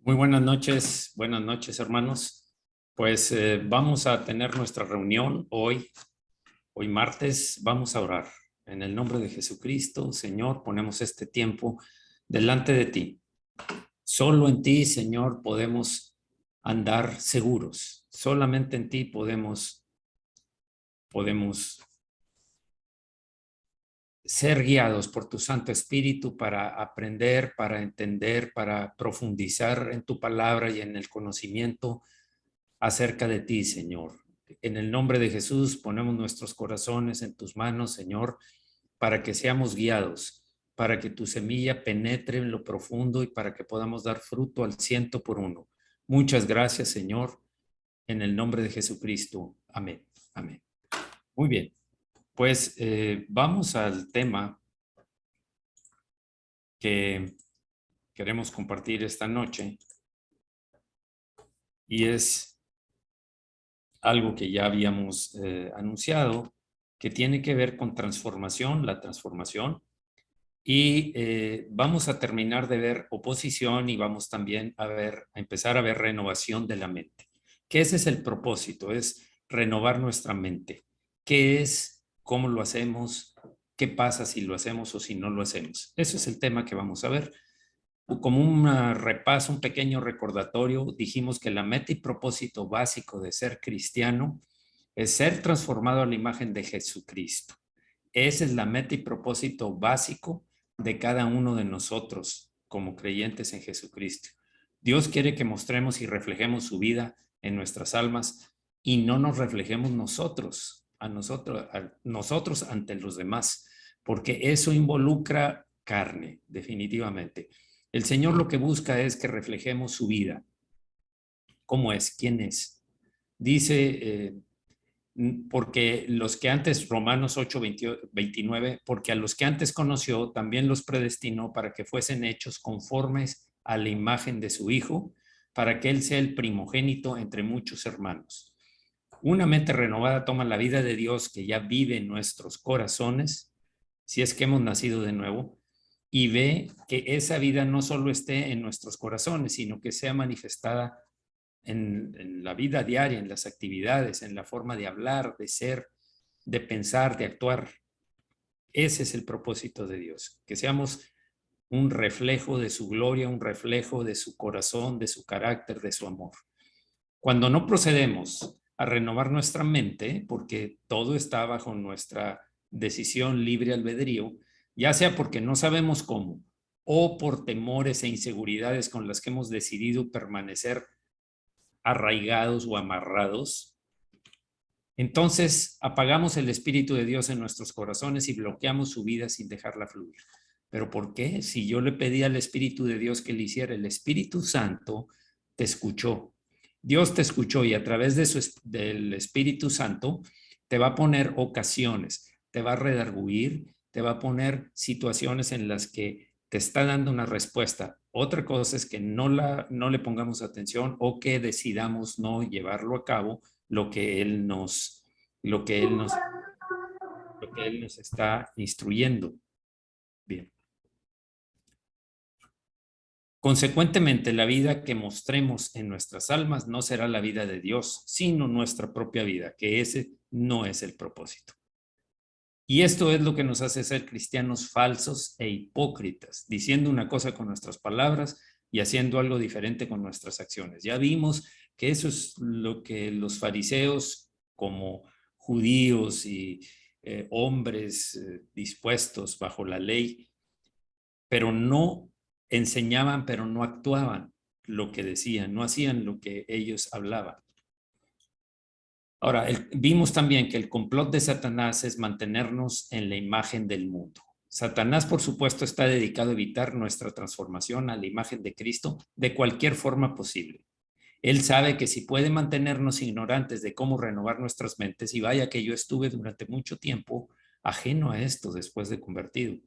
Muy buenas noches hermanos. Pues vamos a tener nuestra reunión hoy martes. Vamos a orar. En el nombre de Jesucristo, Señor, ponemos este tiempo delante de ti. Solo en ti, Señor, podemos andar seguros. Solamente en ti podemos ser guiados por tu Santo Espíritu para aprender, para entender, para profundizar en tu palabra y en el conocimiento acerca de ti, Señor. En el nombre de Jesús ponemos nuestros corazones en tus manos, Señor, para que seamos guiados, para que tu semilla penetre en lo profundo y para que podamos dar fruto al 100%. Muchas gracias, Señor, en el nombre de Jesucristo. Amén. Amén. Muy bien. Pues vamos al tema que queremos compartir esta noche y es algo que ya habíamos anunciado, que tiene que ver con transformación, la transformación, y vamos a terminar de ver oposición y vamos también a empezar a ver renovación de la mente. Que ese es el propósito, es renovar nuestra mente. ¿Qué es? ¿Cómo lo hacemos? ¿Qué pasa si lo hacemos o si no lo hacemos? Eso es el tema que vamos a ver. Como un repaso, un pequeño recordatorio, dijimos que la meta y propósito básico de ser cristiano es ser transformado a la imagen de Jesucristo. Esa es la meta y propósito básico de cada uno de nosotros como creyentes en Jesucristo. Dios quiere que mostremos y reflejemos su vida en nuestras almas y no nos reflejemos nosotros ante los demás, porque eso involucra carne, definitivamente. El Señor lo que busca es que reflejemos su vida. ¿Cómo es? ¿Quién es? Dice, porque los que antes, Romanos 8, 29, porque a los que antes conoció, también los predestinó para que fuesen hechos conformes a la imagen de su Hijo, para que Él sea el primogénito entre muchos hermanos. Una mente renovada toma la vida de Dios que ya vive en nuestros corazones, si es que hemos nacido de nuevo, y ve que esa vida no solo esté en nuestros corazones, sino que sea manifestada en la vida diaria, en las actividades, en la forma de hablar, de ser, de pensar, de actuar. Ese es el propósito de Dios, que seamos un reflejo de su gloria, un reflejo de su corazón, de su carácter, de su amor. Cuando no procedemos a renovar nuestra mente, porque todo está bajo nuestra decisión libre albedrío, ya sea porque no sabemos cómo o por temores e inseguridades con las que hemos decidido permanecer arraigados o amarrados, entonces apagamos el Espíritu de Dios en nuestros corazones y bloqueamos su vida sin dejarla fluir. ¿Pero por qué? Si yo le pedí al Espíritu de Dios que le hiciera, el Espíritu Santo te escuchó. Dios te escuchó y a través del Espíritu Santo te va a poner ocasiones, te va a redarguir, te va a poner situaciones en las que te está dando una respuesta. Otra cosa es que no le pongamos atención o que decidamos no llevarlo a cabo lo que Él nos está instruyendo. Bien. Consecuentemente, la vida que mostremos en nuestras almas no será la vida de Dios, sino nuestra propia vida, que ese no es el propósito. Y esto es lo que nos hace ser cristianos falsos e hipócritas, diciendo una cosa con nuestras palabras y haciendo algo diferente con nuestras acciones. Ya vimos que eso es lo que los fariseos, como judíos y hombres dispuestos bajo la ley, pero no enseñaban, pero no actuaban lo que decían, no hacían lo que ellos hablaban. Ahora, vimos también que el complot de Satanás es mantenernos en la imagen del mundo. Satanás, por supuesto, está dedicado a evitar nuestra transformación a la imagen de Cristo de cualquier forma posible. Él sabe que si puede mantenernos ignorantes de cómo renovar nuestras mentes, y vaya que yo estuve durante mucho tiempo ajeno a esto después de convertido,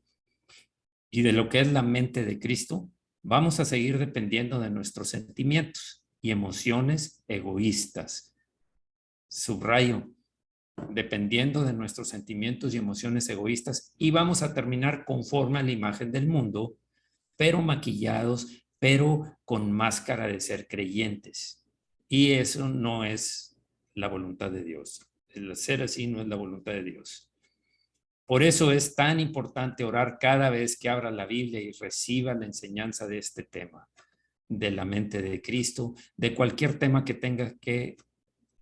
y de lo que es la mente de Cristo, vamos a seguir dependiendo de nuestros sentimientos y emociones egoístas. Subrayo, dependiendo de nuestros sentimientos y emociones egoístas, y vamos a terminar conforme a la imagen del mundo, pero maquillados pero con máscara de ser creyentes. Y eso no es la voluntad de Dios. El ser así no es la voluntad de Dios. Por eso es tan importante orar cada vez que abra la Biblia y reciba la enseñanza de este tema, de la mente de Cristo, de cualquier tema que tenga que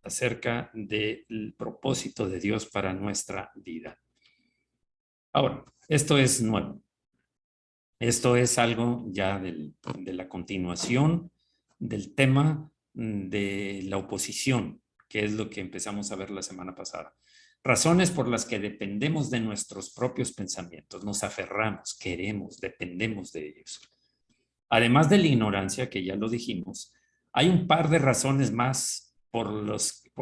acerca del propósito de Dios para nuestra vida. Ahora, esto es nuevo. Esto es algo ya de la continuación del tema de la oposición, que es lo que empezamos a ver la semana pasada. Razones por las que dependemos de nuestros propios pensamientos, nos aferramos, queremos, dependemos de ellos. Además de la ignorancia, que ya lo dijimos, hay un par de razones más por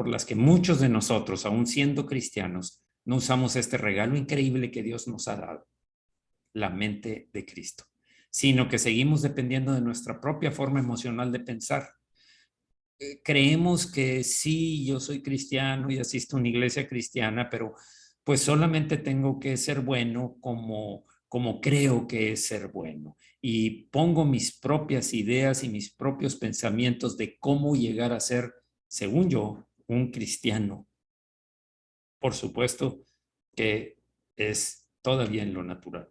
las que muchos de nosotros, aún siendo cristianos, no usamos este regalo increíble que Dios nos ha dado, la mente de Cristo, sino que seguimos dependiendo de nuestra propia forma emocional de pensar. Creemos que sí, yo soy cristiano y asisto a una iglesia cristiana, pero pues solamente tengo que ser bueno como creo que es ser bueno. Y pongo mis propias ideas y mis propios pensamientos de cómo llegar a ser, según yo, un cristiano. Por supuesto que es todavía en lo natural.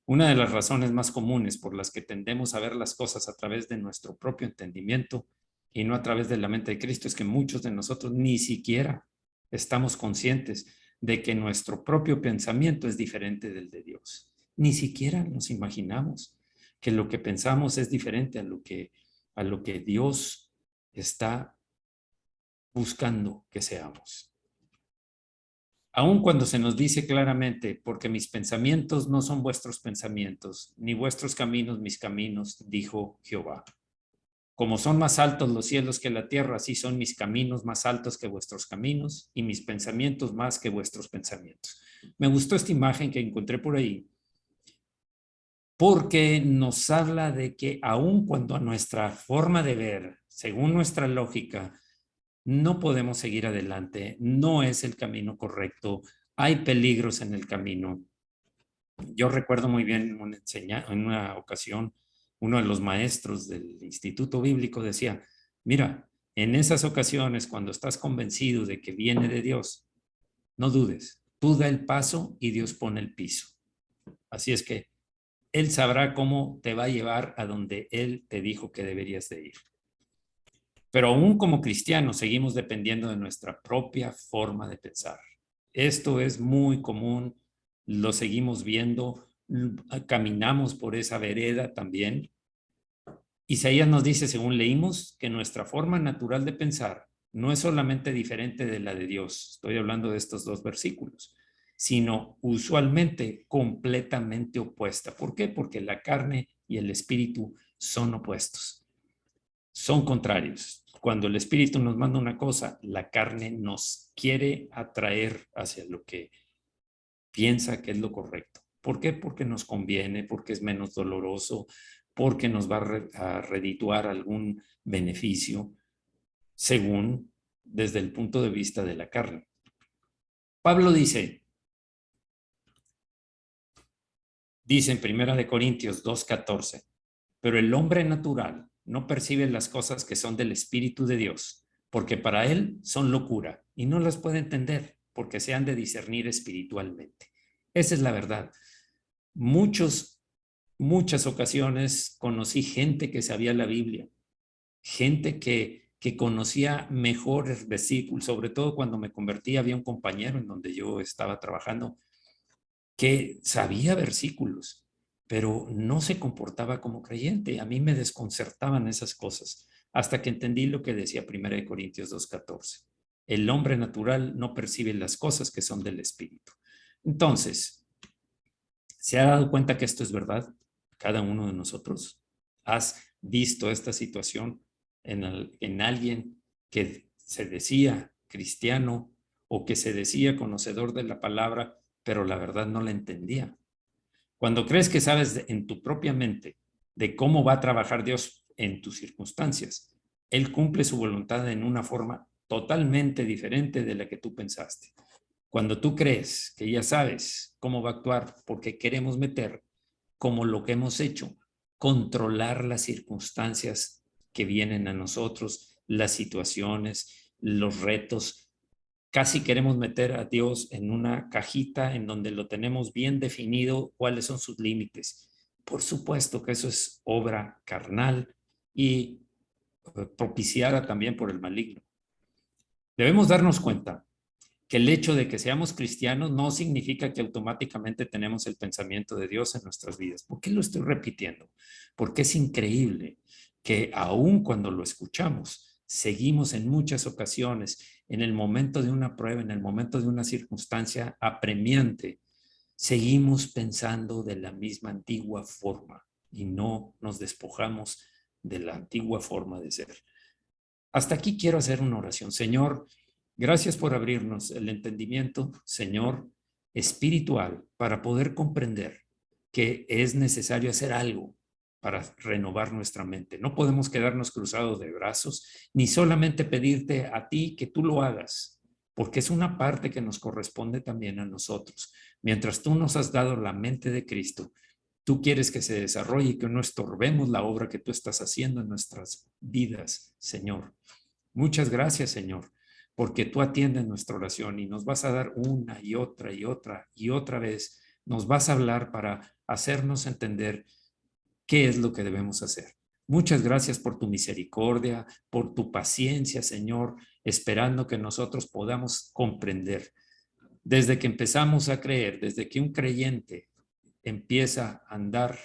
Una de las razones más comunes por las que tendemos a ver las cosas a través de nuestro propio entendimiento y no a través de la mente de Cristo es que muchos de nosotros ni siquiera estamos conscientes de que nuestro propio pensamiento es diferente del de Dios. Ni siquiera nos imaginamos que lo que pensamos es diferente a lo que Dios está buscando que seamos. Aun cuando se nos dice claramente, porque mis pensamientos no son vuestros pensamientos, ni vuestros caminos mis caminos, dijo Jehová. Como son más altos los cielos que la tierra, así son mis caminos más altos que vuestros caminos y mis pensamientos más que vuestros pensamientos. Me gustó esta imagen que encontré por ahí, porque nos habla de que aun cuando a nuestra forma de ver, según nuestra lógica, no podemos seguir adelante, no es el camino correcto, hay peligros en el camino. Yo recuerdo muy bien en una ocasión, uno de los maestros del Instituto Bíblico decía, mira, en esas ocasiones cuando estás convencido de que viene de Dios, no dudes, tú da el paso y Dios pone el piso. Así es que Él sabrá cómo te va a llevar a donde Él te dijo que deberías de ir. Pero aún como cristianos seguimos dependiendo de nuestra propia forma de pensar. Esto es muy común, lo seguimos viendo, caminamos por esa vereda también. Isaías nos dice, según leímos, que nuestra forma natural de pensar no es solamente diferente de la de Dios, estoy hablando de estos dos versículos, sino usualmente completamente opuesta. ¿Por qué? Porque la carne y el espíritu son opuestos, son contrarios. Cuando el espíritu nos manda una cosa, la carne nos quiere atraer hacia lo que piensa que es lo correcto. ¿Por qué? Porque nos conviene, porque es menos doloroso, porque nos va a redituar algún beneficio, según desde el punto de vista de la carne. Pablo dice en 1 Corintios 2:14, pero el hombre natural no percibe las cosas que son del Espíritu de Dios, porque para él son locura y no las puede entender porque se han de discernir espiritualmente. Esa es la verdad. Muchas ocasiones conocí gente que sabía la Biblia, gente que conocía mejores versículos, sobre todo cuando me convertí, había un compañero en donde yo estaba trabajando que sabía versículos, pero no se comportaba como creyente. A mí me desconcertaban esas cosas, hasta que entendí lo que decía 1 Corintios 2:14. El hombre natural no percibe las cosas que son del Espíritu. Entonces, ¿se ha dado cuenta que esto es verdad? Cada uno de nosotros. ¿Has visto esta situación en alguien que se decía cristiano o que se decía conocedor de la palabra, pero la verdad no la entendía? Cuando crees que sabes en tu propia mente de cómo va a trabajar Dios en tus circunstancias, Él cumple su voluntad en una forma totalmente diferente de la que tú pensaste. Cuando tú crees que ya sabes cómo va a actuar porque queremos meter como lo que hemos hecho, controlar las circunstancias que vienen a nosotros, las situaciones, los retos. Casi queremos meter a Dios en una cajita en donde lo tenemos bien definido cuáles son sus límites. Por supuesto que eso es obra carnal y propiciada también por el maligno. Debemos darnos cuenta que el hecho de que seamos cristianos no significa que automáticamente tenemos el pensamiento de Dios en nuestras vidas. ¿Por qué lo estoy repitiendo? Porque es increíble que aun cuando lo escuchamos, seguimos en muchas ocasiones, en el momento de una prueba, en el momento de una circunstancia apremiante, seguimos pensando de la misma antigua forma y no nos despojamos de la antigua forma de ser. Hasta aquí quiero hacer una oración. Señor, gracias por abrirnos el entendimiento, Señor, espiritual, para poder comprender que es necesario hacer algo para renovar nuestra mente. No podemos quedarnos cruzados de brazos, ni solamente pedirte a ti que tú lo hagas, porque es una parte que nos corresponde también a nosotros. Mientras tú nos has dado la mente de Cristo, tú quieres que se desarrolle y que no estorbemos la obra que tú estás haciendo en nuestras vidas, Señor. Muchas gracias, Señor, porque tú atiendes nuestra oración y nos vas a dar una y otra y otra y otra vez. Nos vas a hablar para hacernos entender qué es lo que debemos hacer. Muchas gracias por tu misericordia, por tu paciencia, Señor, esperando que nosotros podamos comprender. Desde que empezamos a creer, desde que un creyente empieza a andar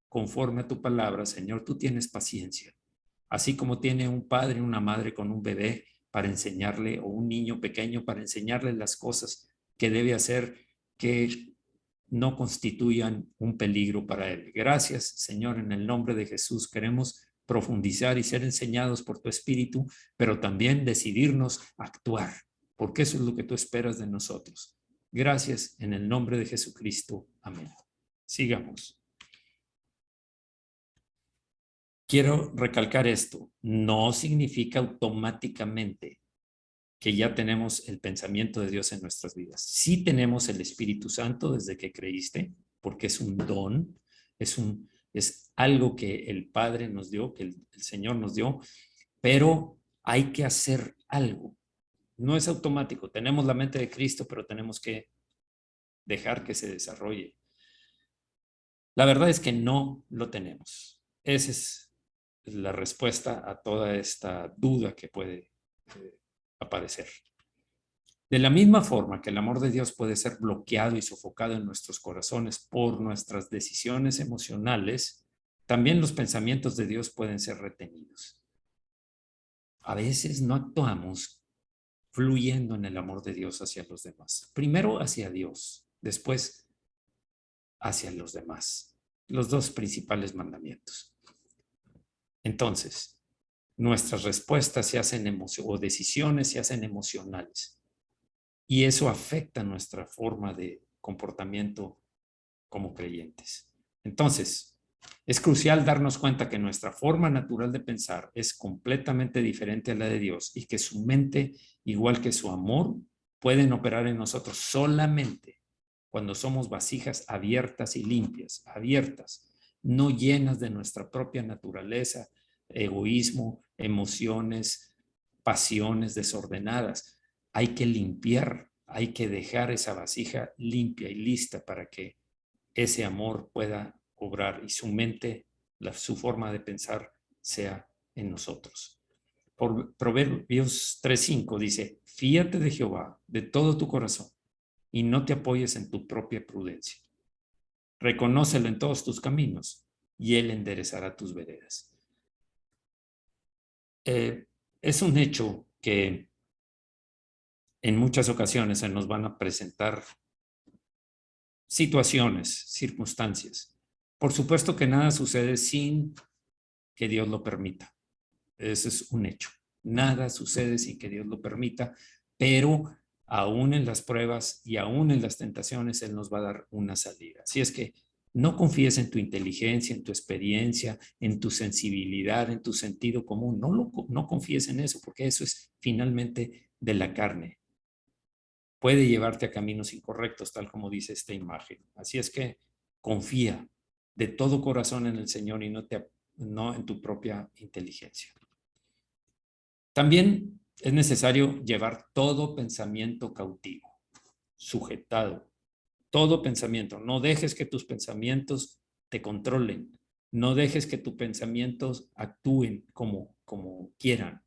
conforme a tu palabra, Señor, tú tienes paciencia. Así como tiene un padre y una madre con un bebé para enseñarle, o un niño pequeño para enseñarle las cosas que debe hacer, que no constituyan un peligro para él. Gracias, Señor, en el nombre de Jesús. Queremos profundizar y ser enseñados por tu Espíritu, pero también decidirnos a actuar, porque eso es lo que tú esperas de nosotros. Gracias en el nombre de Jesucristo. Amén. Sigamos. Quiero recalcar esto. No significa automáticamente que ya tenemos el pensamiento de Dios en nuestras vidas. Sí tenemos el Espíritu Santo desde que creíste, porque es un don, es algo que el Padre nos dio, que el Señor nos dio, pero hay que hacer algo. No es automático. Tenemos la mente de Cristo, pero tenemos que dejar que se desarrolle. La verdad es que no lo tenemos. Esa es la respuesta a toda esta duda que puede aparecer. De la misma forma que el amor de Dios puede ser bloqueado y sofocado en nuestros corazones por nuestras decisiones emocionales, también los pensamientos de Dios pueden ser retenidos. A veces no actuamos fluyendo en el amor de Dios hacia los demás. Primero hacia Dios, después hacia los demás. Los dos principales mandamientos. Entonces, nuestras respuestas se hacen o decisiones se hacen emocionales. Y eso afecta nuestra forma de comportamiento como creyentes. Entonces, es crucial darnos cuenta que nuestra forma natural de pensar es completamente diferente a la de Dios y que su mente, igual que su amor, pueden operar en nosotros solamente cuando somos vasijas abiertas y limpias, abiertas, no llenas de nuestra propia naturaleza, egoísmo, emociones, pasiones desordenadas. Hay que limpiar, hay que dejar esa vasija limpia y lista para que ese amor pueda obrar y su mente, su forma de pensar sea en nosotros. Por Proverbios 3:5 dice, fíate de Jehová de todo tu corazón y no te apoyes en tu propia prudencia. Reconócelo en todos tus caminos y él enderezará tus veredas. Es un hecho que en muchas ocasiones se nos van a presentar situaciones, circunstancias. Por supuesto que nada sucede sin que Dios lo permita. Ese es un hecho. Nada sucede sin que Dios lo permita, pero aún en las pruebas y aún en las tentaciones, Él nos va a dar una salida. Así es que no confíes en tu inteligencia, en tu experiencia, en tu sensibilidad, en tu sentido común. No confíes en eso, porque eso es finalmente de la carne. Puede llevarte a caminos incorrectos, tal como dice esta imagen. Así es que confía, de todo corazón en el Señor y no en tu propia inteligencia. También es necesario llevar todo pensamiento cautivo, sujetado, todo pensamiento. No dejes que tus pensamientos te controlen. No dejes que tus pensamientos actúen como quieran.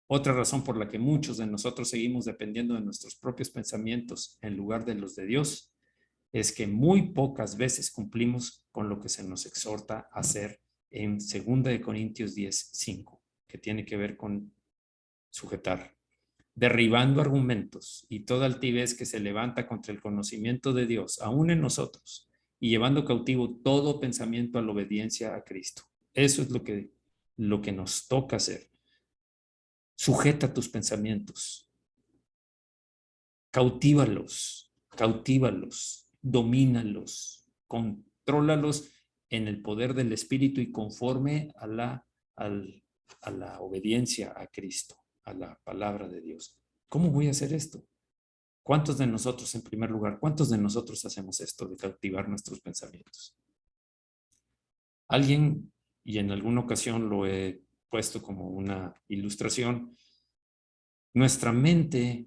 Otra razón por la que muchos de nosotros seguimos dependiendo de nuestros propios pensamientos en lugar de los de Dios es que muy pocas veces cumplimos con lo que se nos exhorta a hacer en 2 Corintios 10:5, que tiene que ver con sujetar, derribando argumentos y toda altivez que se levanta contra el conocimiento de Dios, aún en nosotros, y llevando cautivo todo pensamiento a la obediencia a Cristo. Eso es lo que nos toca hacer. Sujeta tus pensamientos, cautívalos, domínalos, contrólalos en el poder del Espíritu y conforme a la obediencia a Cristo, a la palabra de Dios. ¿Cómo voy a hacer esto? ¿Cuántos de nosotros, en primer lugar, cuántos de nosotros hacemos esto de cautivar nuestros pensamientos? Alguien, y en alguna ocasión lo he puesto como una ilustración, nuestra mente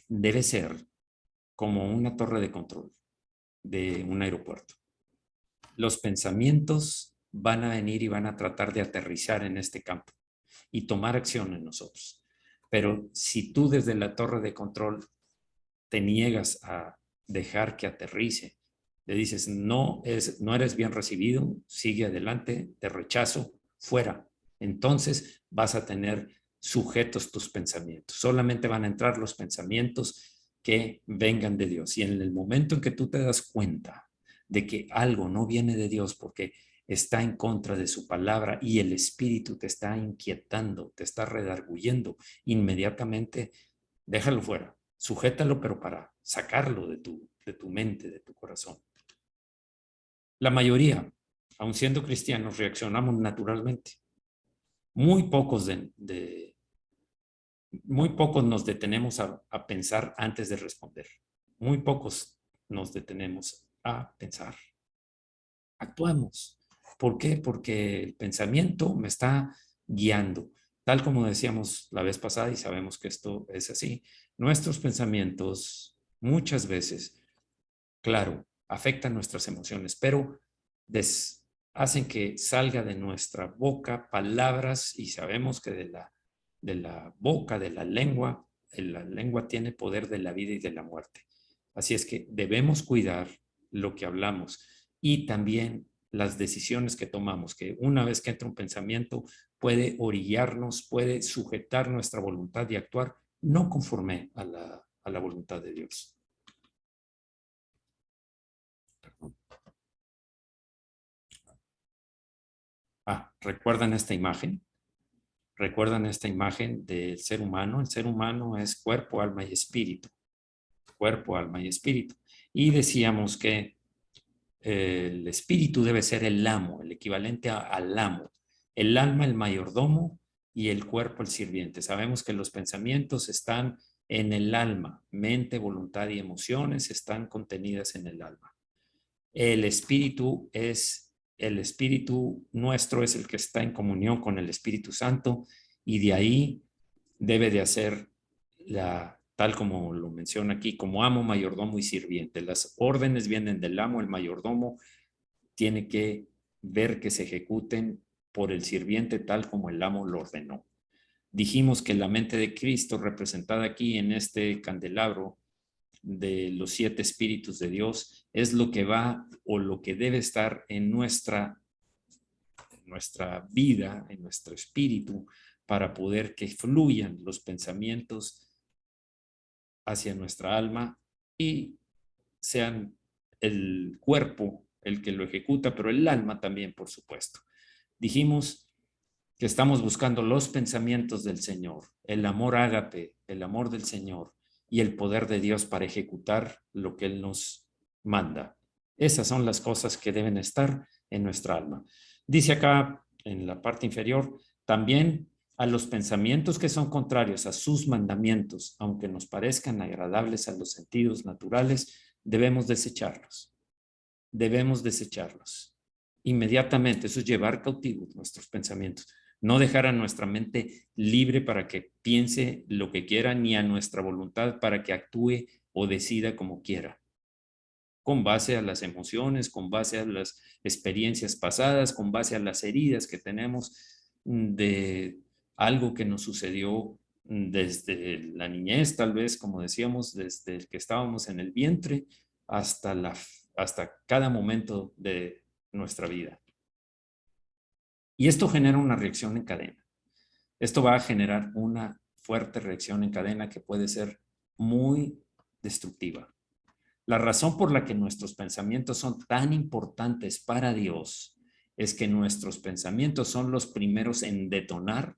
debe ser como una torre de control de un aeropuerto. Los pensamientos van a venir y van a tratar de aterrizar en este campo y tomar acción en nosotros. Pero si tú desde la torre de control te niegas a dejar que aterrice, le dices, no eres bien recibido, sigue adelante, te rechazo, fuera. Entonces vas a tener sujetos tus pensamientos. Solamente van a entrar los pensamientos que vengan de Dios. Y en el momento en que tú te das cuenta de que algo no viene de Dios porque está en contra de su palabra y el espíritu te está inquietando, te está redarguyendo, inmediatamente déjalo fuera, sujétalo, pero para sacarlo de tu mente, de tu corazón. La mayoría, aun siendo cristianos, reaccionamos naturalmente. Muy pocos muy pocos nos detenemos a pensar antes de responder. Muy pocos nos detenemos a pensar. Actuamos. ¿Por qué? Porque el pensamiento me está guiando. Tal como decíamos la vez pasada, y sabemos que esto es así, nuestros pensamientos muchas veces, claro, afectan nuestras emociones, pero hacen que salga de nuestra boca palabras y sabemos que de la boca, de la lengua tiene poder de la vida y de la muerte. Así es que debemos cuidar lo que hablamos y también las decisiones que tomamos, que una vez que entra un pensamiento puede orillarnos, puede sujetar nuestra voluntad y actuar no conforme a la voluntad de Dios. ¿Recuerdan esta imagen? ¿Recuerdan esta imagen del ser humano? El ser humano es cuerpo, alma y espíritu. Cuerpo, alma y espíritu. Y decíamos que el espíritu debe ser el amo, el equivalente al amo. El alma, el mayordomo, y el cuerpo, el sirviente. Sabemos que los pensamientos están en el alma. Mente, voluntad y emociones están contenidas en el alma. El espíritu nuestro es el que está en comunión con el Espíritu Santo y de ahí debe de hacer tal como lo menciona aquí, como amo, mayordomo y sirviente. Las órdenes vienen del amo, el mayordomo tiene que ver que se ejecuten por el sirviente tal como el amo lo ordenó. Dijimos que la mente de Cristo representada aquí en este candelabro de los 7 espíritus de Dios es lo que va o lo que debe estar en nuestra vida, en nuestro espíritu, para poder que fluyan los pensamientos hacia nuestra alma y sean el cuerpo el que lo ejecuta, pero el alma también, por supuesto. Dijimos que estamos buscando los pensamientos del Señor, el amor ágape, el amor del Señor y el poder de Dios para ejecutar lo que Él nos manda. Esas son las cosas que deben estar en nuestra alma. Dice acá en la parte inferior, también a los pensamientos que son contrarios a sus mandamientos, aunque nos parezcan agradables a los sentidos naturales, debemos desecharlos. debemos desecharlos inmediatamente. Eso es llevar cautivos nuestros pensamientos. No dejar a nuestra mente libre para que piense lo que quiera, ni a nuestra voluntad para que actúe o decida como quiera, con base a las emociones, con base a las experiencias pasadas, con base a las heridas que tenemos de algo que nos sucedió desde la niñez, tal vez, como decíamos, desde que estábamos en el vientre hasta cada momento de nuestra vida. Y esto genera una reacción en cadena. Esto va a generar una fuerte reacción en cadena que puede ser muy destructiva. La razón por la que nuestros pensamientos son tan importantes para Dios es que nuestros pensamientos son los primeros en detonar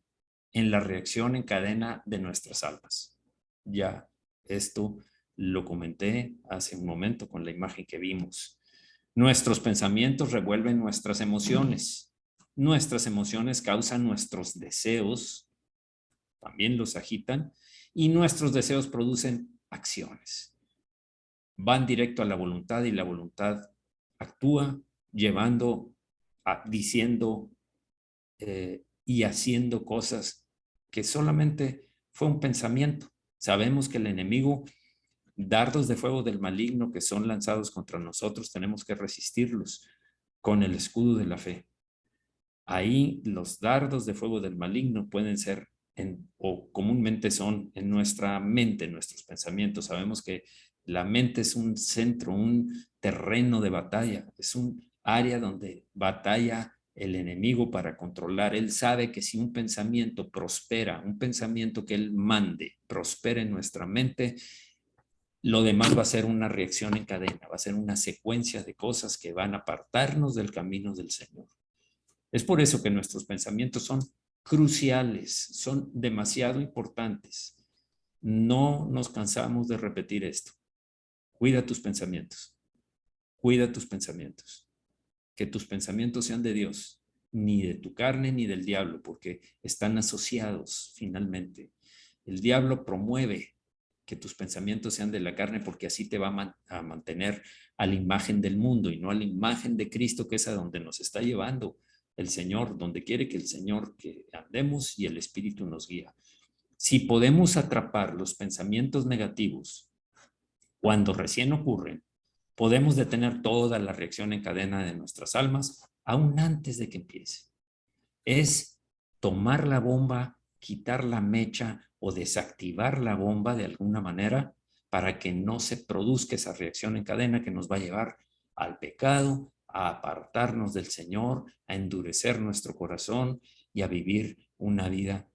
en la reacción en cadena de nuestras almas. Ya esto lo comenté hace un momento con la imagen que vimos. Nuestros pensamientos revuelven nuestras emociones. Nuestras emociones causan nuestros deseos, también los agitan, y nuestros deseos producen acciones. Van directo a la voluntad y la voluntad actúa llevando, diciendo y haciendo cosas que solamente fue un pensamiento. Sabemos que el enemigo, dardos de fuego del maligno que son lanzados contra nosotros, tenemos que resistirlos con el escudo de la fe. Ahí los dardos de fuego del maligno pueden ser o comúnmente son en nuestra mente, en nuestros pensamientos. Sabemos que la mente es un centro, un terreno de batalla, es un área donde batalla el enemigo para controlar. Él sabe que si un pensamiento prospera, un pensamiento que él mande, prospera en nuestra mente, lo demás va a ser una reacción en cadena, va a ser una secuencia de cosas que van a apartarnos del camino del Señor. Es por eso que nuestros pensamientos son cruciales, son demasiado importantes. No nos cansamos de repetir esto. Cuida tus pensamientos. Cuida tus pensamientos. Que tus pensamientos sean de Dios, ni de tu carne ni del diablo, porque están asociados finalmente. El diablo promueve que tus pensamientos sean de la carne porque así te va a mantener a la imagen del mundo y no a la imagen de Cristo, que es a donde nos está llevando el Señor, donde quiere que el Señor que andemos y el Espíritu nos guía. Si podemos atrapar los pensamientos negativos cuando recién ocurren, podemos detener toda la reacción en cadena de nuestras almas aún antes de que empiece. Es tomar la bomba, quitar la mecha o desactivar la bomba de alguna manera para que no se produzca esa reacción en cadena que nos va a llevar al pecado, a apartarnos del Señor, a endurecer nuestro corazón y a vivir una vida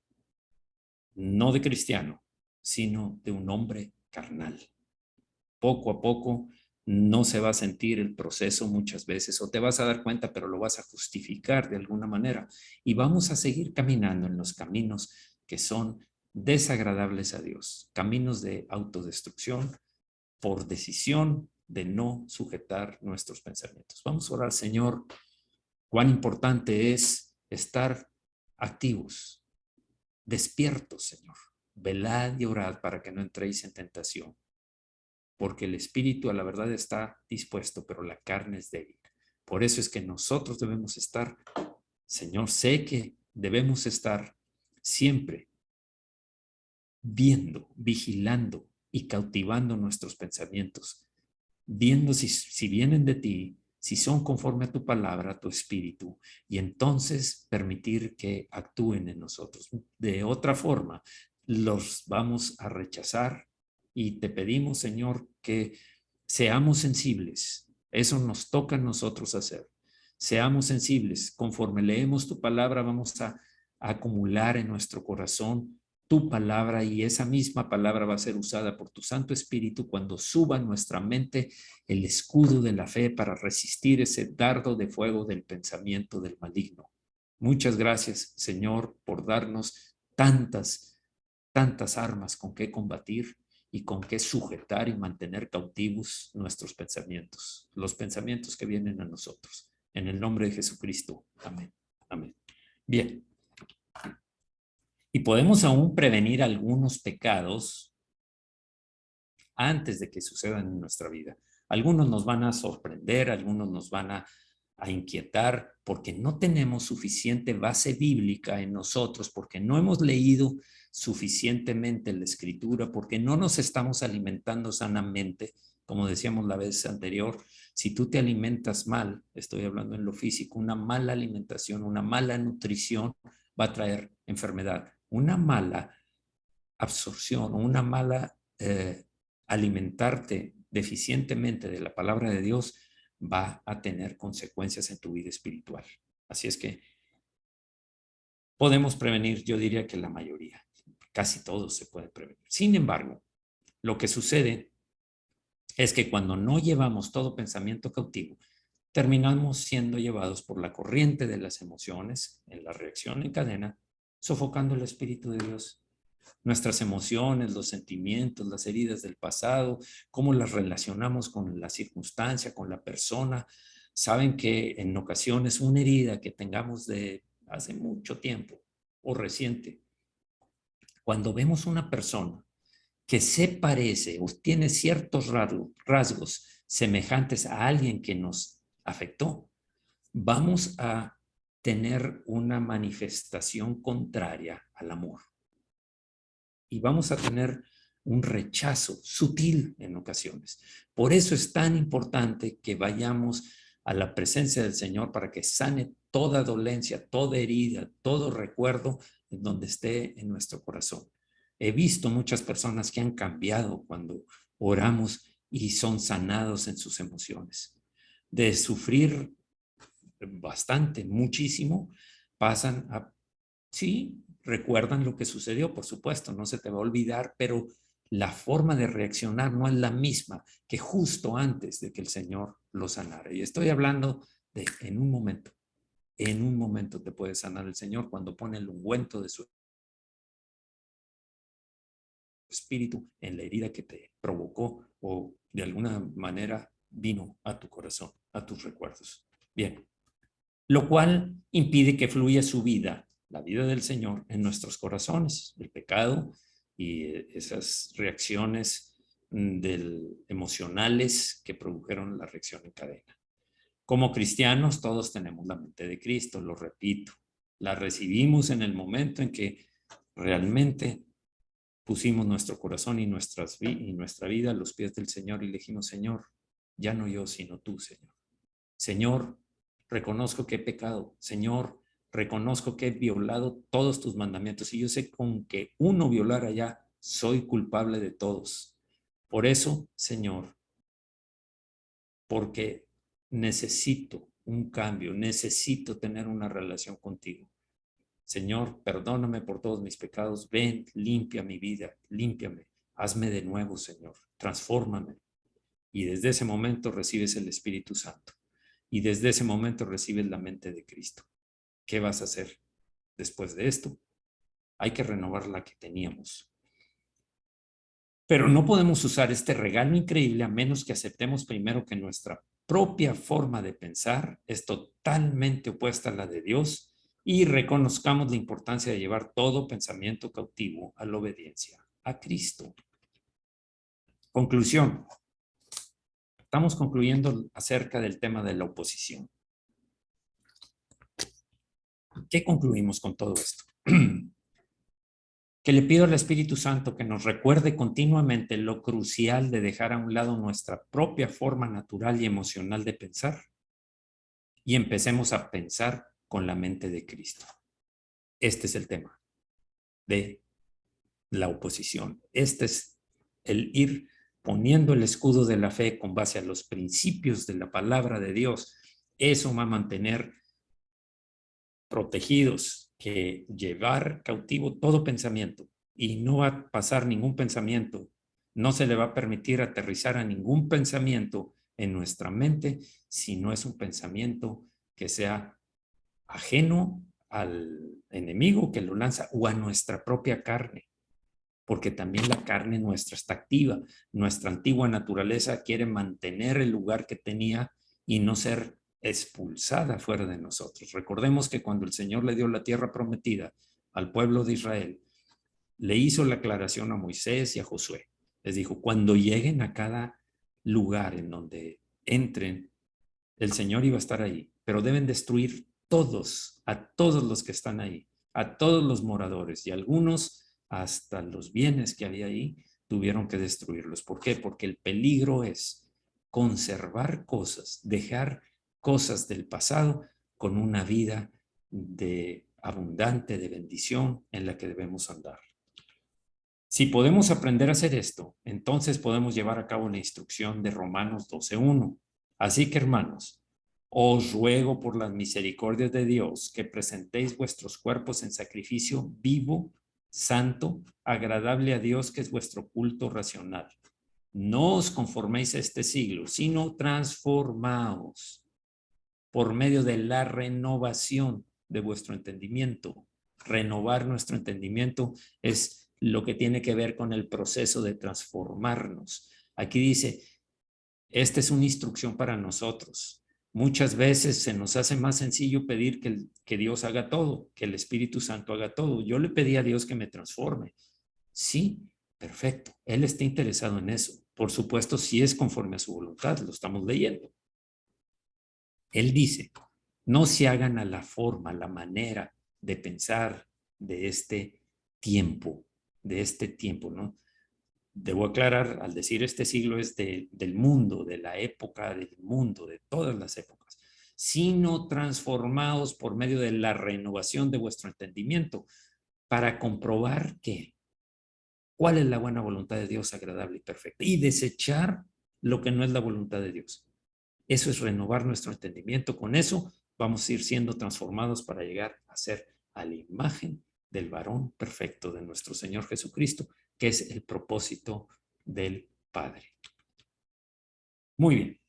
no de cristiano, sino de un hombre carnal. Poco a poco no se va a sentir el proceso muchas veces o te vas a dar cuenta, pero lo vas a justificar de alguna manera y vamos a seguir caminando en los caminos que son desagradables a Dios, caminos de autodestrucción por decisión de no sujetar nuestros pensamientos. Vamos a orar, Señor, cuán importante es estar activos, despiertos, Señor. Velad y orad para que no entréis en tentación, porque el espíritu a la verdad está dispuesto, pero la carne es débil. Por eso es que nosotros debemos estar, Señor, sé que debemos estar siempre viendo, vigilando y cautivando nuestros pensamientos, viendo si vienen de ti, si son conforme a tu palabra, a tu espíritu, y entonces permitir que actúen en nosotros. De otra forma, los vamos a rechazar y te pedimos, Señor, que seamos sensibles. Eso nos toca a nosotros hacer. Seamos sensibles. Conforme leemos tu palabra, vamos a acumular en nuestro corazón tu palabra y esa misma palabra va a ser usada por tu Santo Espíritu cuando suba a nuestra mente el escudo de la fe para resistir ese dardo de fuego del pensamiento del maligno. Muchas gracias, Señor, por darnos tantas armas con que combatir y con que sujetar y mantener cautivos nuestros pensamientos, los pensamientos que vienen a nosotros. En el nombre de Jesucristo. Amén. Amén. Bien. Y podemos aún prevenir algunos pecados antes de que sucedan en nuestra vida. Algunos nos van a sorprender, algunos nos van a inquietar, porque no tenemos suficiente base bíblica en nosotros, porque no hemos leído suficientemente la Escritura, porque no nos estamos alimentando sanamente, como decíamos la vez anterior. Si tú te alimentas mal, estoy hablando en lo físico, una mala alimentación, una mala nutrición va a traer enfermedad. Una mala absorción, una mala alimentarte deficientemente de la palabra de Dios va a tener consecuencias en tu vida espiritual. Así es que podemos prevenir, yo diría que la mayoría, casi todo se puede prevenir. Sin embargo, lo que sucede es que cuando no llevamos todo pensamiento cautivo, terminamos siendo llevados por la corriente de las emociones, en la reacción en cadena, sofocando el Espíritu de Dios. Nuestras emociones, los sentimientos, las heridas del pasado, cómo las relacionamos con la circunstancia, con la persona. Saben que en ocasiones una herida que tengamos de hace mucho tiempo o reciente, cuando vemos una persona que se parece o tiene ciertos rasgos semejantes a alguien que nos afectó, vamos a tener una manifestación contraria al amor. Y vamos a tener un rechazo sutil en ocasiones. Por eso es tan importante que vayamos a la presencia del Señor para que sane toda dolencia, toda herida, todo recuerdo en donde esté en nuestro corazón. He visto muchas personas que han cambiado cuando oramos y son sanados en sus emociones. De sufrir bastante, muchísimo, pasan a, sí, recuerdan lo que sucedió, por supuesto, no se te va a olvidar, pero la forma de reaccionar no es la misma que justo antes de que el Señor lo sanara. Y estoy hablando de en un momento te puede sanar el Señor cuando pone el ungüento de su espíritu en la herida que te provocó o de alguna manera vino a tu corazón, a tus recuerdos. Bien, lo cual impide que fluya su vida, la vida del Señor, en nuestros corazones. El pecado y esas reacciones emocionales que produjeron la reacción en cadena. Como cristianos, todos tenemos la mente de Cristo, lo repito. La recibimos en el momento en que realmente pusimos nuestro corazón y nuestra vida a los pies del Señor y le dijimos, Señor, ya no yo, sino tú, Señor. Señor, reconozco que he pecado. Señor, reconozco que he violado todos tus mandamientos y yo sé con que uno violara ya, soy culpable de todos. Por eso, Señor, porque necesito un cambio, necesito tener una relación contigo. Señor, perdóname por todos mis pecados. Ven, limpia mi vida, límpiame. Hazme de nuevo, Señor. Transfórmame. Y desde ese momento recibes el Espíritu Santo. Y desde ese momento recibes la mente de Cristo. ¿Qué vas a hacer después de esto? Hay que renovar la que teníamos. Pero no podemos usar este regalo increíble a menos que aceptemos primero que nuestra propia forma de pensar es totalmente opuesta a la de Dios y reconozcamos la importancia de llevar todo pensamiento cautivo a la obediencia a Cristo. Conclusión. Estamos concluyendo acerca del tema de la oposición. ¿Qué concluimos con todo esto? Que le pido al Espíritu Santo que nos recuerde continuamente lo crucial de dejar a un lado nuestra propia forma natural y emocional de pensar y empecemos a pensar con la mente de Cristo. Este es el tema de la oposición. Este es el ir poniendo el escudo de la fe con base a los principios de la palabra de Dios. Eso va a mantener protegidos, que llevar cautivo todo pensamiento y no va a pasar ningún pensamiento, no se le va a permitir aterrizar a ningún pensamiento en nuestra mente si no es un pensamiento que sea ajeno al enemigo que lo lanza o a nuestra propia carne, porque también la carne nuestra está activa. Nuestra antigua naturaleza quiere mantener el lugar que tenía y no ser expulsada fuera de nosotros. Recordemos que cuando el Señor le dio la tierra prometida al pueblo de Israel, le hizo la aclaración a Moisés y a Josué. Les dijo, cuando lleguen a cada lugar en donde entren, el Señor iba a estar ahí, pero deben destruir todos, a todos los que están ahí, a todos los moradores, y algunos, hasta los bienes que había ahí, tuvieron que destruirlos. ¿Por qué? Porque el peligro es conservar cosas, dejar cosas del pasado con una vida de abundante, de bendición en la que debemos andar. Si podemos aprender a hacer esto, entonces podemos llevar a cabo la instrucción de Romanos 12:1. Así que, hermanos, os ruego por las misericordias de Dios que presentéis vuestros cuerpos en sacrificio vivo, santo, agradable a Dios, que es vuestro culto racional. No os conforméis a este siglo, sino transformaos por medio de la renovación de vuestro entendimiento. Renovar nuestro entendimiento es lo que tiene que ver con el proceso de transformarnos. Aquí dice, esta es una instrucción para nosotros. Muchas veces se nos hace más sencillo pedir que Dios haga todo, que el Espíritu Santo haga todo. Yo le pedí a Dios que me transforme. Sí, perfecto. Él está interesado en eso. Por supuesto, si es conforme a su voluntad, lo estamos leyendo. Él dice, no se hagan a la forma, la manera de pensar de este tiempo, ¿no? Debo aclarar, al decir este siglo es del mundo, de la época del mundo, de todas las épocas, sino transformados por medio de la renovación de vuestro entendimiento para comprobar cuál es la buena voluntad de Dios agradable y perfecta y desechar lo que no es la voluntad de Dios. Eso es renovar nuestro entendimiento. Con eso vamos a ir siendo transformados para llegar a ser a la imagen del varón perfecto de nuestro Señor Jesucristo, que es el propósito del Padre. Muy bien.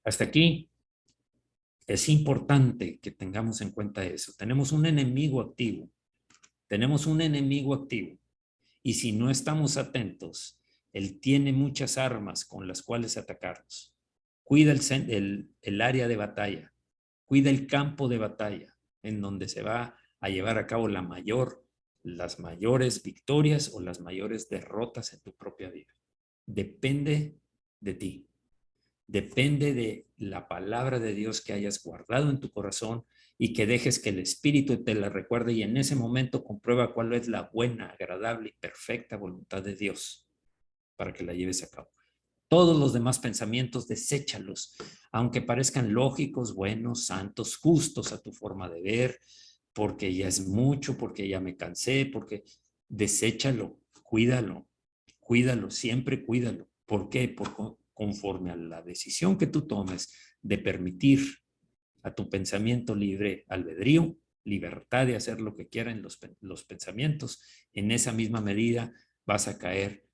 Hasta aquí es importante que tengamos en cuenta eso. Tenemos un enemigo activo. Tenemos un enemigo activo. Y si no estamos atentos, él tiene muchas armas con las cuales atacarnos. Cuida el área de batalla, cuida el campo de batalla en donde se va a llevar a cabo las mayores victorias o las mayores derrotas en tu propia vida. Depende de ti. Depende de la palabra de Dios que hayas guardado en tu corazón y que dejes que el Espíritu te la recuerde y en ese momento comprueba cuál es la buena, agradable y perfecta voluntad de Dios para que la lleves a cabo. Todos los demás pensamientos, deséchalos, aunque parezcan lógicos, buenos, santos, justos a tu forma de ver, porque ya es mucho, porque ya me cansé, porque deséchalo, cuídalo, siempre cuídalo. ¿Por qué? Porque conforme a la decisión que tú tomes de permitir a tu pensamiento libre albedrío, libertad de hacer lo que quieran los pensamientos, en esa misma medida vas a caer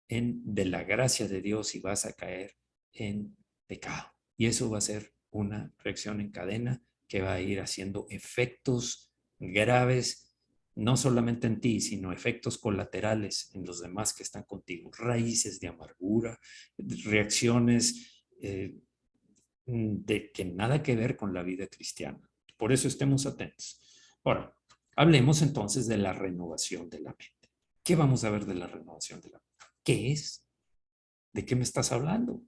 de la gracia de Dios y vas a caer en pecado. Y eso va a ser una reacción en cadena que va a ir haciendo efectos graves, no solamente en ti, sino efectos colaterales en los demás que están contigo, raíces de amargura, reacciones de que nada que ver con la vida cristiana. Por eso estemos atentos. Ahora, hablemos entonces de la renovación de la mente. ¿Qué vamos a ver de la renovación de la mente? ¿Qué es? ¿De qué me estás hablando?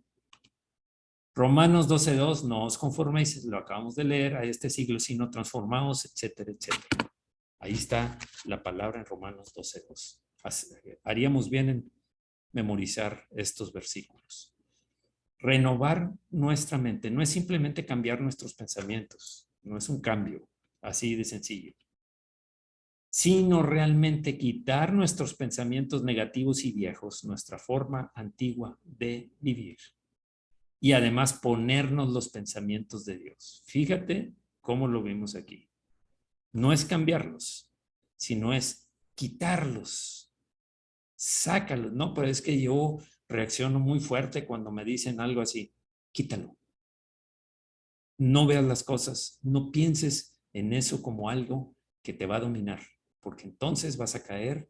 Romanos 12:2, no os conforméis, lo acabamos de leer, a este siglo, sino transformaos, etcétera, etcétera. Ahí está la palabra en Romanos 12:2. Haríamos bien en memorizar estos versículos. Renovar nuestra mente no es simplemente cambiar nuestros pensamientos, no es un cambio así de sencillo, sino realmente quitar nuestros pensamientos negativos y viejos, nuestra forma antigua de vivir. Y además ponernos los pensamientos de Dios. Fíjate cómo lo vimos aquí. No es cambiarlos, sino es quitarlos. Sácalos. No, pero es que yo reacciono muy fuerte cuando me dicen algo así. Quítalo. No veas las cosas, no pienses en eso como algo que te va a dominar, porque entonces vas a caer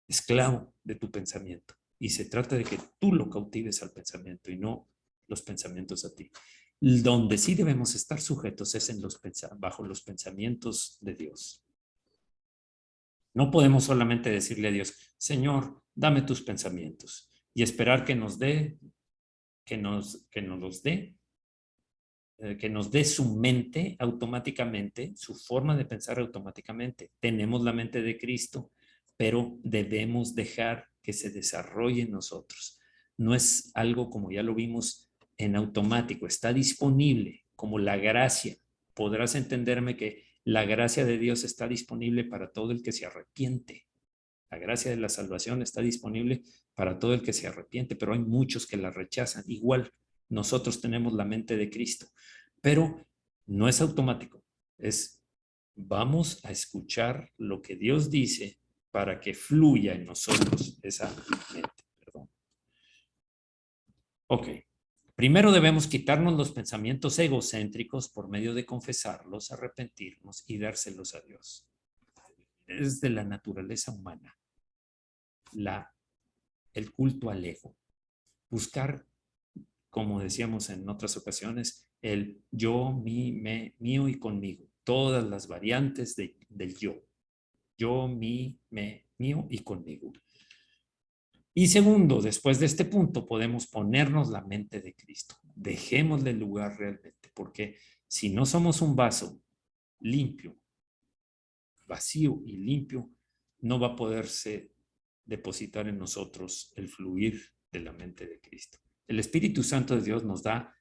esclavo de tu pensamiento. Y se trata de que tú lo cautives al pensamiento y no los pensamientos a ti. Donde sí debemos estar sujetos es bajo los pensamientos de Dios. No podemos solamente decirle a Dios, Señor, dame tus pensamientos y esperar que nos dé nos los dé, que nos dé su mente automáticamente, su forma de pensar automáticamente. Tenemos la mente de Cristo, pero debemos dejar que se desarrolle en nosotros. No es algo, como ya lo vimos, en automático, está disponible como la gracia. Podrás entenderme que la gracia de Dios está disponible para todo el que se arrepiente. La gracia de la salvación está disponible para todo el que se arrepiente, pero hay muchos que la rechazan. Igual, nosotros tenemos la mente de Cristo, pero no es automático. Vamos a escuchar lo que Dios dice para que fluya en nosotros esa mente. Perdón. Ok. Primero debemos quitarnos los pensamientos egocéntricos por medio de confesarlos, arrepentirnos y dárselos a Dios. Es de la naturaleza humana. El culto al ego. Buscar, como decíamos en otras ocasiones, el yo, mí, me, mío y conmigo. Todas las variantes del yo. Yo, mí, me, mío y conmigo. Y segundo, después de este punto, podemos ponernos la mente de Cristo. Dejémosle lugar realmente, porque si no somos un vaso limpio, vacío y limpio, no va a poderse depositar en nosotros el fluir de la mente de Cristo. El Espíritu Santo de Dios nos da